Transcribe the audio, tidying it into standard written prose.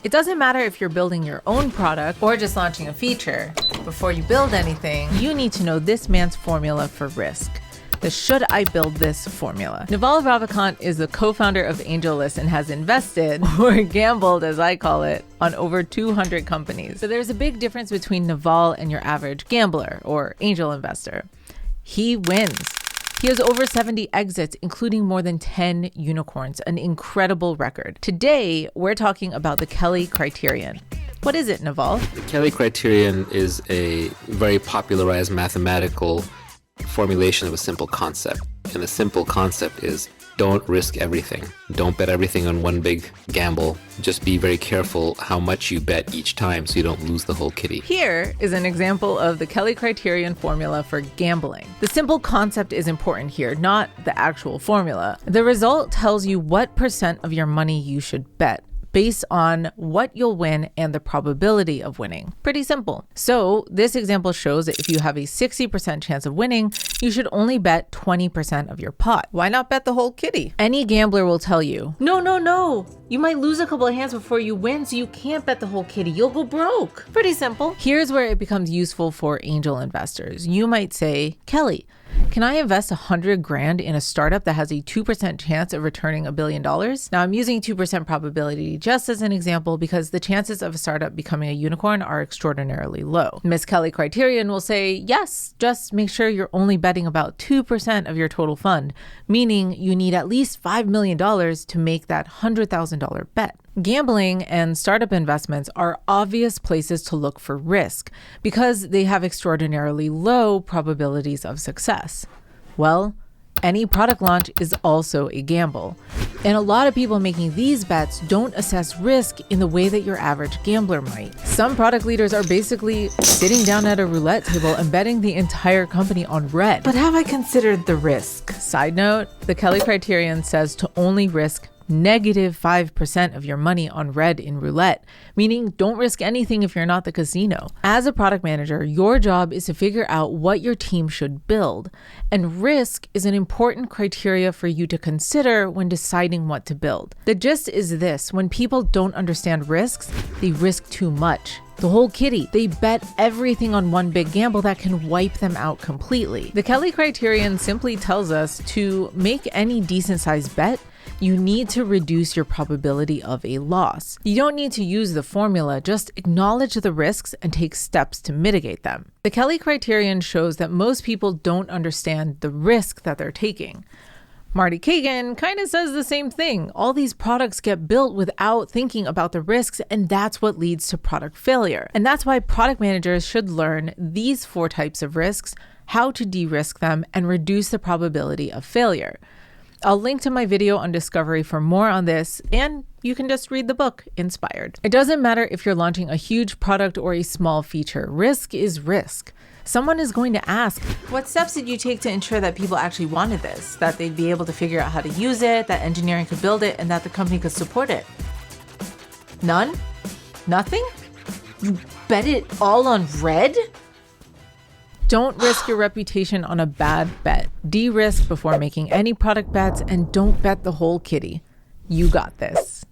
It doesn't matter if you're building your own product or just launching a feature. Before you build anything, you need to know this man's formula for risk. The should I build this formula. Naval Ravikant is the co-founder of AngelList and has invested, or gambled as I call it, on over 200 companies. So there's a big difference between Naval and your average gambler or angel investor. He wins. He has over 70 exits, including more than 10 unicorns, an incredible record. Today, we're talking about the Kelly Criterion. What is it, Naval? The Kelly Criterion is a very popularized mathematical formulation of a simple concept. And the simple concept is don't risk everything. Don't bet everything on one big gamble. Just be very careful how much you bet each time so you don't lose the whole kitty. Here is an example of the Kelly Criterion formula for gambling. The simple concept is important here, not the actual formula. The result tells you what % of your money you should bet, based on what you'll win and the probability of winning. Pretty simple. So this example shows that if you have a 60% chance of winning, you should only bet 20% of your pot. Why not bet the whole kitty? Any gambler will tell you, no. You might lose a couple of hands before you win, so you can't bet the whole kitty. You'll go broke. Pretty simple. Here's where it becomes useful for angel investors. You might say, Kelly, can I invest 100 grand in a startup that has a 2% chance of returning $1 billion? Now I'm using 2% probability just as an example because the chances of a startup becoming a unicorn are extraordinarily low. Miss Kelly Criterion will say, yes, just make sure you're only betting about 2% of your total fund, meaning you need at least $5 million to make that $100,000 bet. Gambling and startup investments are obvious places to look for risk because they have extraordinarily low probabilities of success. Well, any product launch is also a gamble. And a lot of people making these bets don't assess risk in the way that your average gambler might. Some product leaders are basically sitting down at a roulette table and betting the entire company on red. But have I considered the risk? Side note, the Kelly Criterion says to only risk -5% of your money on red in roulette, meaning don't risk anything if you're not the casino. As a product manager, your job is to figure out what your team should build, and risk is an important criteria for you to consider when deciding what to build. The gist is this: when people don't understand risks, they risk too much. The whole kitty. They bet everything on one big gamble that can wipe them out completely. The Kelly Criterion simply tells us to make any decent sized bet, you need to reduce your probability of a loss. You don't need to use the formula, just acknowledge the risks and take steps to mitigate them. The Kelly Criterion shows that most people don't understand the risk that they're taking. Marty Kagan kind of says the same thing. All these products get built without thinking about the risks, and that's what leads to product failure. And that's why product managers should learn these 4 types of risks, how to de-risk them, and reduce the probability of failure. I'll link to my video on discovery for more on this, and you can just read the book, Inspired. It doesn't matter if you're launching a huge product or a small feature. Risk is risk. Someone is going to ask, what steps did you take to ensure that people actually wanted this, that they'd be able to figure out how to use it, that engineering could build it, and that the company could support it? None? Nothing? You bet it all on red? Don't risk your reputation on a bad bet. De-risk before making any product bets, and don't bet the whole kitty. You got this.